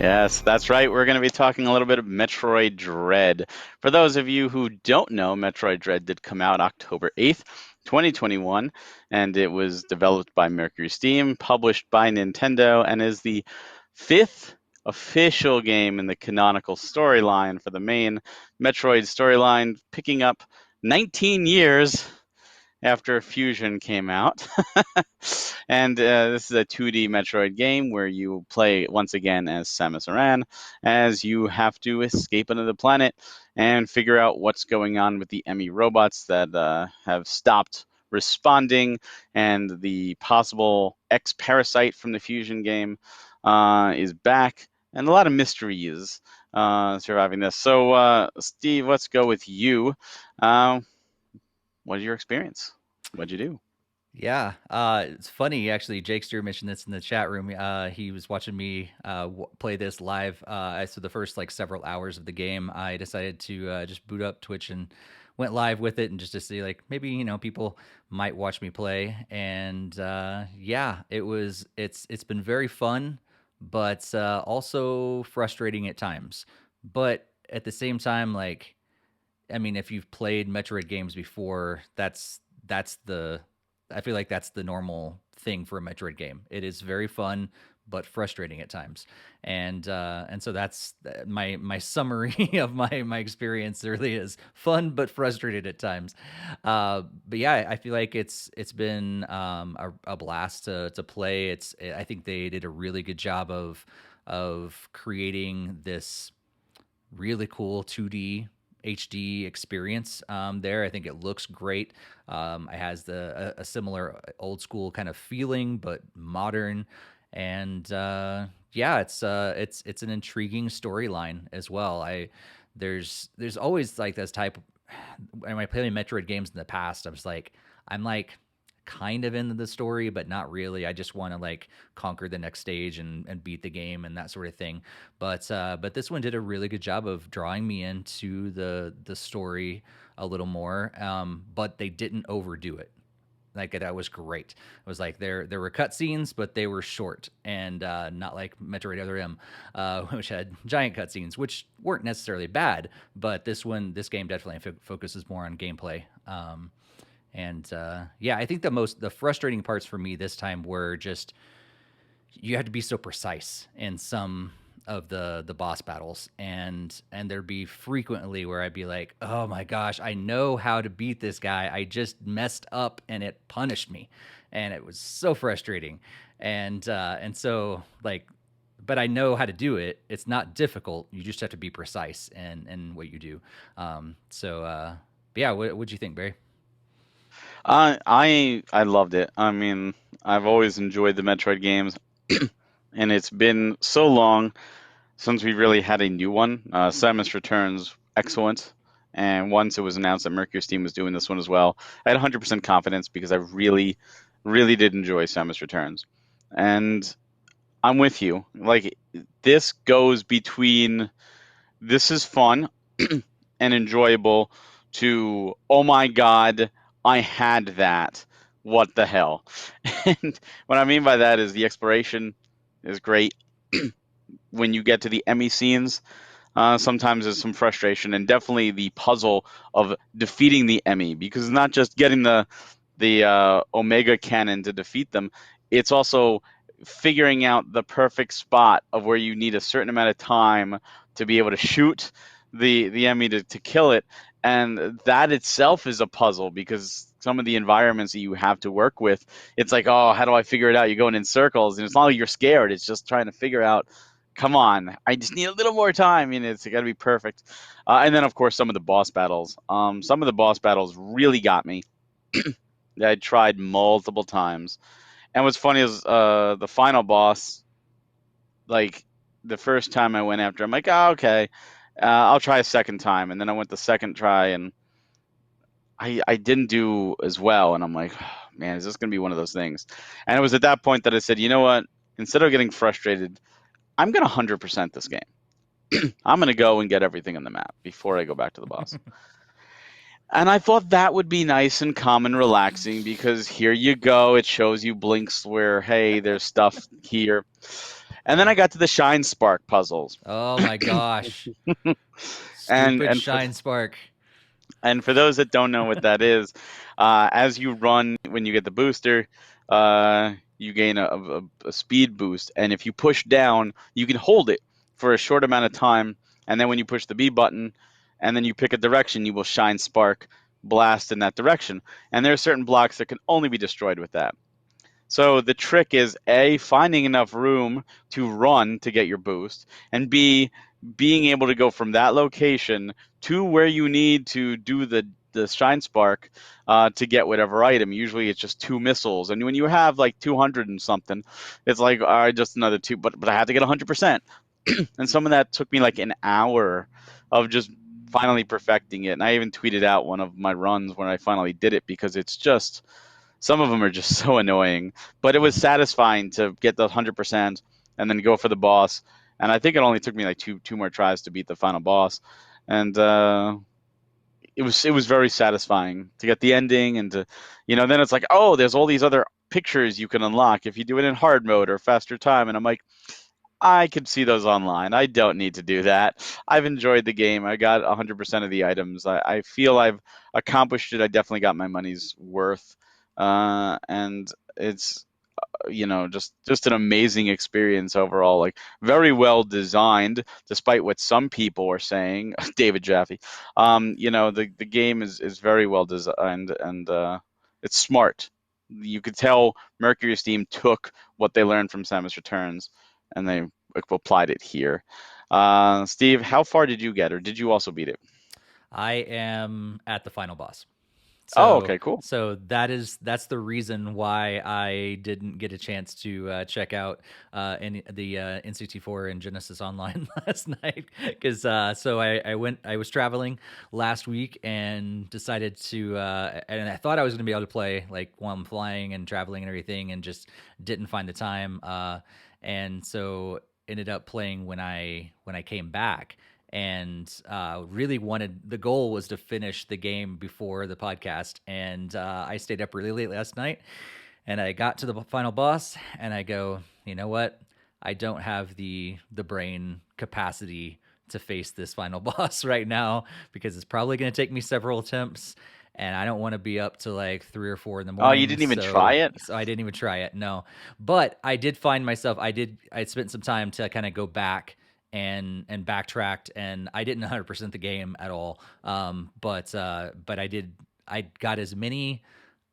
Yes, that's right. We're going to be talking a little bit of Metroid Dread. For those of you who don't know, Metroid Dread did come out October 8th, 2021, and it was developed by Mercury Steam, published by Nintendo, and is the fifth official game in the canonical storyline for the main Metroid storyline, picking up 19 years after Fusion came out. And this is a 2D Metroid game where you play once again as Samus Aran, as you have to escape another planet and figure out what's going on with the Emmy robots that have stopped responding, and the possible X-Parasite from the Fusion game is back, and a lot of mysteries surviving this. So, Steve, let's go with you. Uh, what is your experience? What'd you do? Yeah, it's funny actually. Jake Steer mentioned this in the chat room. He was watching me play this live. So the first like several hours of the game, I decided to just boot up Twitch and went live with it, and just to see like maybe people might watch me play. And yeah, it's been very fun, but also frustrating at times. But at the same time, like I mean, if you've played Metroid games before, that's the I feel like that's the normal thing for a Metroid game. It is very fun but frustrating at times, and so that's my summary of my experience. It really is fun but frustrated at times. But yeah, I feel like it's been a blast to play. I think they did a really good job of creating this really cool 2D HD experience there. I think it looks great. It has a similar old school kind of feeling, but modern. And yeah, it's an intriguing storyline as well. There's always like this type. When I played Metroid games in the past, I'm like kind of into the story, but not really. I just want to like conquer the next stage and beat the game and that sort of thing. But this one did a really good job of drawing me into the story a little more. But they didn't overdo it. Like that was great. It was like there were cutscenes, but they were short and not like Metroid Other M, which had giant cutscenes, which weren't necessarily bad. But this game definitely focuses more on gameplay. And yeah, I think the frustrating parts for me this time were just you had to be so precise in some of the boss battles, and there'd be frequently where I'd be like, oh my gosh, I know how to beat this guy. I just messed up and it punished me, and it was so frustrating. And so like, but I know how to do it. It's not difficult. You just have to be precise in what you do. But yeah, what'd you think, Barry? I loved it. I mean, I've always enjoyed the Metroid games, and it's been so long since we really had a new one. Samus Returns, excellent. And once it was announced that Mercury Steam was doing this one as well, I had 100% confidence because I really, really did enjoy Samus Returns. And I'm with you. Like, this goes between this is fun and enjoyable to, oh my God, I had that. What the hell? And what I mean by that is the exploration is great. When you get to the Emmy scenes, sometimes there's some frustration, and definitely the puzzle of defeating the Emmy, because it's not just getting the Omega Cannon to defeat them. It's also figuring out the perfect spot of where you need a certain amount of time to be able to shoot the Emmy to kill it, and that itself is a puzzle because some of the environments that you have to work with, it's like, oh, how do I figure it out? You're going in circles, and it's not like you're scared. It's just trying to figure out. Come on, I just need a little more time. I mean, it's got to be perfect. And then, of course, some of the boss battles. Some of the boss battles really got me. I tried multiple times. And what's funny is the final boss, like the first time I went after, I'm like, oh, okay, I'll try a second time. And then I went the second try, and I didn't do as well. And I'm like, oh, man, is this going to be one of those things? And it was at that point that I said, you know what? Instead of getting frustrated, I'm going to 100% this game. I'm going to go and get everything on the map before I go back to the boss. And I thought that would be nice and calm and relaxing because here you go. It shows you blinks where, hey, there's stuff here. And then I got to the Shine Spark puzzles. Oh my gosh. And Stupid and for Shine Spark. And for those that don't know what that is, as you run, when you get the booster, you gain a speed boost. And if you push down, you can hold it for a short amount of time. And then when you push the B button and then you pick a direction, you will shine spark blast in that direction. And there are certain blocks that can only be destroyed with that. So the trick is A, finding enough room to run to get your boost, and B, being able to go from that location to where you need to do the shine spark to get whatever item. Usually it's just two missiles, and when you have like 200 and something, it's like, all right, just another two, but I have to get 100%. And some of that took me like an hour of just finally perfecting it. And I even tweeted out one of my runs when I finally did it, because it's just, some of them are just so annoying, but it was satisfying to get the 100% and then go for the boss. And I think it only took me like two more tries to beat the final boss, and it was very satisfying to get the ending, and to, then it's like, oh, there's all these other pictures you can unlock if you do it in hard mode or faster time, and I'm like, I could see those online. I don't need to do that. I've enjoyed the game. I got 100% of the items. I feel I've accomplished it. I definitely got my money's worth. And it's, just an amazing experience overall. Like, very well designed, despite what some people are saying. David Jaffe. The game is very well designed, and it's smart. You could tell Mercury's team took what they learned from Samus Returns, and they applied it here. Steve, how far did you get, or did you also beat it? I am at the final boss. Oh, So okay, cool. that's the reason why I didn't get a chance to check out the N64 and Genesis Online last night, because I was traveling last week and decided to and I thought I was going to be able to play like while I'm flying and traveling and everything, and just didn't find the time, and so ended up playing when I came back, and really wanted, the goal was to finish the game before the podcast, and I stayed up really late last night, and I got to the final boss, and I go, you know what, I don't have the brain capacity to face this final boss right now, because it's probably going to take me several attempts, and I don't want to be up to like 3 or 4 in the Oh, you morning. didn't even try it? So I didn't even try it. No, but I did find myself. I spent some time to kind of go back and backtracked, and I didn't 100% the game at all. But I did. I got as many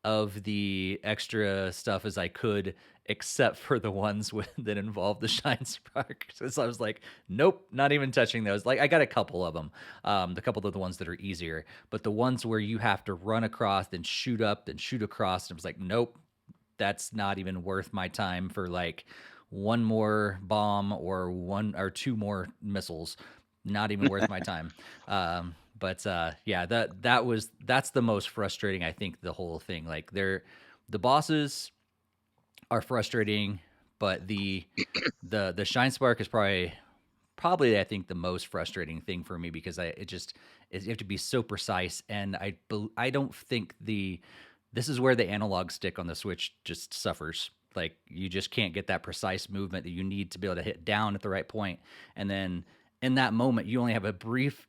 of the extra stuff as I could, except for the ones that involved the shine spark. So I was like, nope, not even touching those. Like, I got a couple of them, the couple of the ones that are easier, but the ones where you have to run across, then shoot up, then shoot across, and I was like, nope, that's not even worth my time for like one more bomb or one or two more missiles. Not even worth my time. But yeah, that's the most frustrating. I think the whole thing, like, the bosses are frustrating, but the shine spark is probably I think the most frustrating thing for me, because you have to be so precise, and I don't think this is where the analog stick on the Switch just suffers. Like, you just can't get that precise movement that you need to be able to hit down at the right point, and then in that moment you only have a brief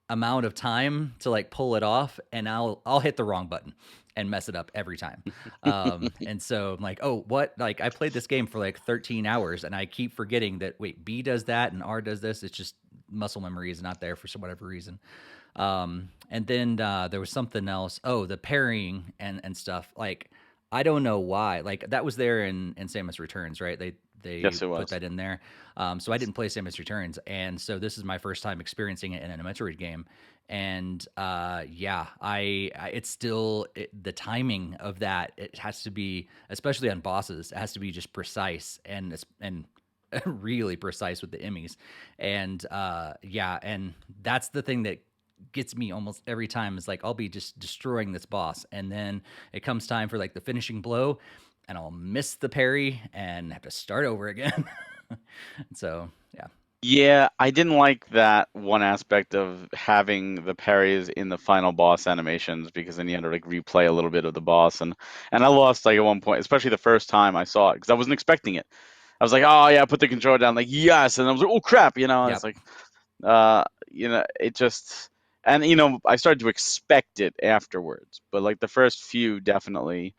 amount of time to like pull it off, and I'll hit the wrong button and mess it up every time. And so I'm like, oh, what? Like, I played this game for like 13 hours, and I keep forgetting that, wait, B does that and R does this. It's just muscle memory is not there for some whatever reason. And then there was something else. Oh, the parrying and stuff. Like, I don't know why. Like, that was there in Samus Returns, right? They Yes, it put was. that in there. So I didn't play Samus Returns, and so this is my first time experiencing it in a Metroid game. And yeah, it's still the timing of that. It has to be, especially on bosses, it has to be just precise, and really precise with the Emmys. And yeah, and that's the thing that gets me almost every time, is like, I'll be just destroying this boss, and then it comes time for like the finishing blow, and I'll miss the parry and have to start over again. So yeah. Yeah, I didn't like that one aspect of having the parries in the final boss animations, because then you had to like replay a little bit of the boss, and I lost like at one point, especially the first time I saw it, because I wasn't expecting it. I was like, oh yeah, put the controller down, like yes, and I was like, oh crap, it's Yep. like, it just, and I started to expect it afterwards, but like the first few definitely,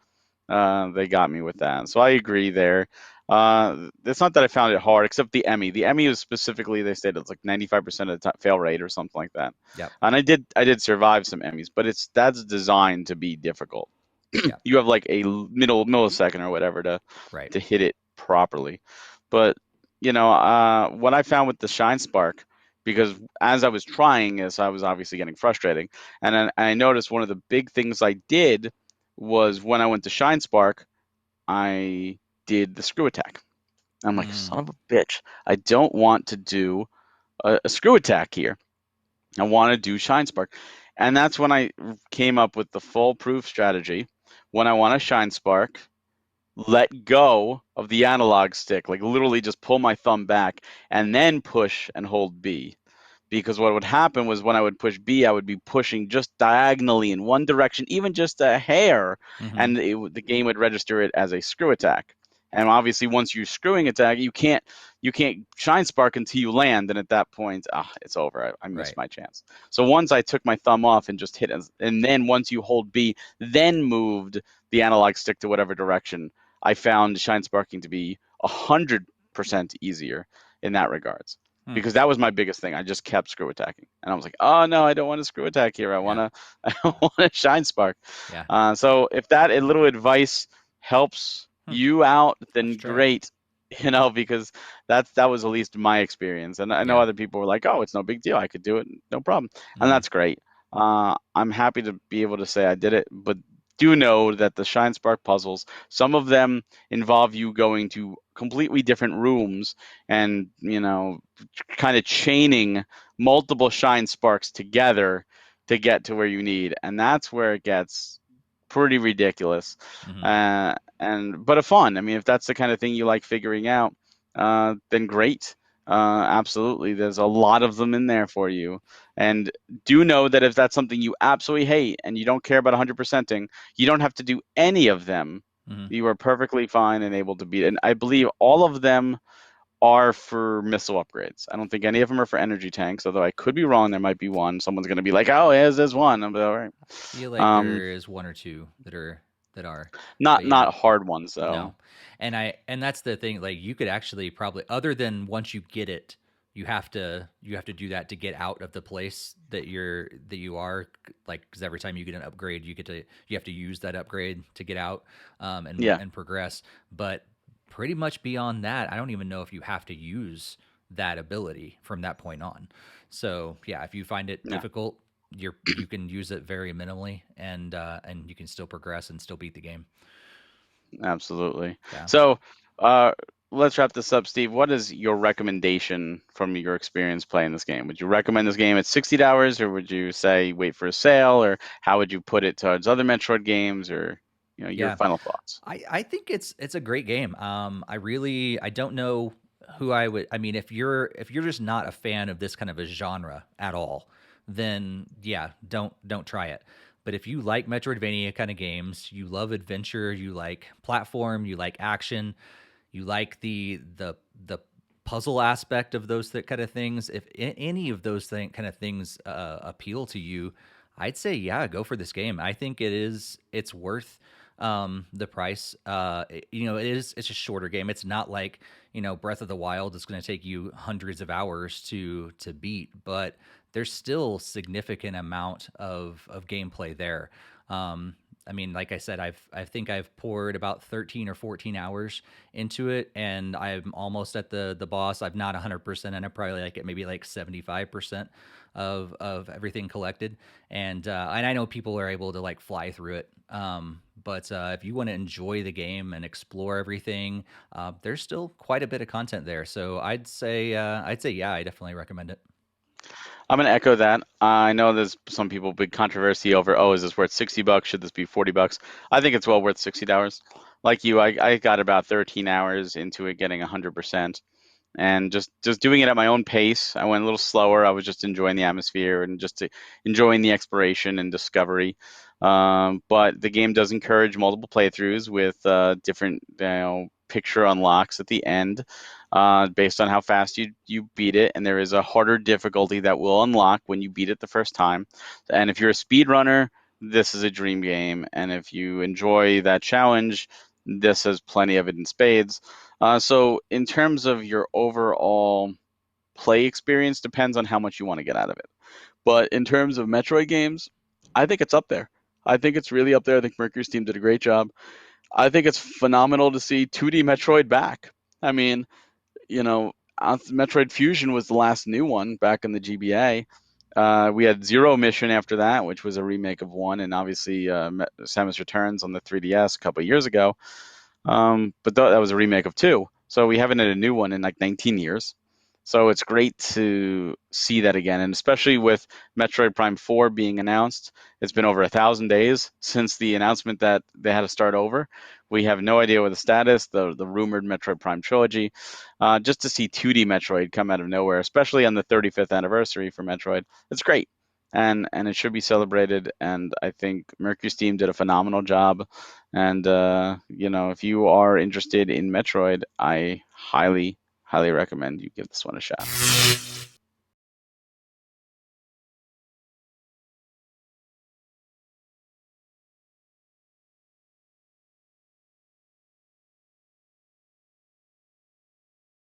they got me with that. So I agree there. It's not that I found it hard, except the Emmy. The Emmy was specifically, they said it's like 95% of the fail rate or something like that. Yep. And I did survive some Emmys, but that's designed to be difficult. Yep. You have like a millisecond or whatever to Right. hit it properly. But what I found with the Shine Spark, because as I was trying this, I was obviously getting frustrating, and then I noticed one of the big things I did was when I went to Shine Spark, I did the screw attack. I'm like, Mm. son of a bitch, I don't want to do a screw attack here. I want to do Shine Spark. And that's when I came up with the foolproof strategy. When I want to Shine Spark, let go of the analog stick, like literally just pull my thumb back and then push and hold B, because what would happen was when I would push B, I would be pushing just diagonally in one direction, even just a hair, Mm-hmm. and the game would register it as a screw attack. And obviously, once you're screwing attack, you can't shine spark until you land, and at that point, it's over. I missed Right. my chance. So once I took my thumb off and just hit, and then once you hold B, then moved the analog stick to whatever direction, I found shine sparking to be 100% easier in that regards, Mm. because that was my biggest thing. I just kept screw attacking, and I was like, "Oh no, I don't want to screw attack here. I want Yeah. to, I want to shine spark." Yeah. So if that a little advice helps Hmm. you out, I'll have then to try it. great. Because that was at least my experience, and I know Yeah. other people were like, "Oh, it's no big deal. I could do it, no problem," and Mm-hmm. that's great. I'm happy to be able to say I did it, but do know that the Shine Spark puzzles, some of them involve you going to completely different rooms and kind of chaining multiple shine sparks together to get to where you need, and that's where it gets pretty ridiculous. Mm-hmm. And but a fun. I mean, if that's the kind of thing you like figuring out, then great. Absolutely, there's a lot of them in there for you. And do know that if that's something you absolutely hate and you don't care about 100%ing, you don't have to do any of them. Mm-hmm. You are perfectly fine and able to beat it. And I believe all of them are for missile upgrades. I don't think any of them are for energy tanks, although I could be wrong. There might be one. Someone's going to be like, "Oh, there's one." I'm like, all right. I feel like Um, there is one or two that are, not but yeah. not hard ones No. though. And that's the thing, like you could actually probably, other than once you get it, you have to do that to get out of the place that you are, like, because every time you get an upgrade, you have to use that upgrade to get out, and Yeah, and progress. But pretty much beyond that, I don't even know if you have to use that ability from that point on. So yeah, if you find it yeah, difficult, you can use it very minimally, and you can still progress and still beat the game. absolutely. Yeah. So, uh, let's wrap this up, Steve. What is your recommendation from your experience playing this game? Would you recommend this game at $60, or would you say wait for a sale, or how would you put it towards other Metroid games, or your Yeah. final thoughts? I think it's a great game. I don't know who I would. I mean, if you're just not a fan of this kind of a genre at all, then yeah, don't try it. But if you like Metroidvania kind of games, you love adventure, you like platform, you like action, you like the puzzle aspect of those kind of things. If any of those kind of things appeal to you, I'd say yeah, go for this game. I think it's worth the price. It's a shorter game. It's not like Breath of the Wild is going to take you hundreds of hours to beat, but there's still significant amount of gameplay there. I mean, like I said, I think I've poured about 13 or 14 hours into it, and I'm almost at the boss. I'm not 100%, and I'm probably like at maybe like 75% of everything collected. And I know people are able to like fly through it. But if you want to enjoy the game and explore everything, there's still quite a bit of content there. So I'd say yeah, I definitely recommend it. I'm gonna echo that. I know there's some people big controversy over, oh, is this worth $60? Should this be $40? I think it's well worth $60. Like you, I got about 13 hours into it, getting 100%, and just doing it at my own pace. I went a little slower. I was just enjoying the atmosphere and enjoying the exploration and discovery. But the game does encourage multiple playthroughs with different picture unlocks at the end, based on how fast you beat it, and there is a harder difficulty that will unlock when you beat it the first time. And if you're a speedrunner, this is a dream game, and if you enjoy that challenge, this has plenty of it in spades. So in terms of your overall play experience, depends on how much you want to get out of it. But in terms of Metroid games, I think it's up there. I think it's really up there. I think Mercury's team did a great job. I think it's phenomenal to see 2D Metroid back. I mean, you know, Metroid Fusion was the last new one back in the GBA. We had Zero Mission after that, which was a remake of one, and obviously Samus Returns on the 3DS a couple of years ago. But that was a remake of two. So we haven't had a new one in like 19 years. So it's great to see that again, and especially with Metroid Prime 4 being announced. It's been over 1,000 days since the announcement that they had to start over. We have no idea what the status, the rumored Metroid Prime trilogy. Just to see 2D Metroid come out of nowhere, especially on the 35th anniversary for Metroid, it's great, and it should be celebrated. And I think Mercury's team did a phenomenal job. And if you are interested in Metroid, I highly recommend you give this one a shot.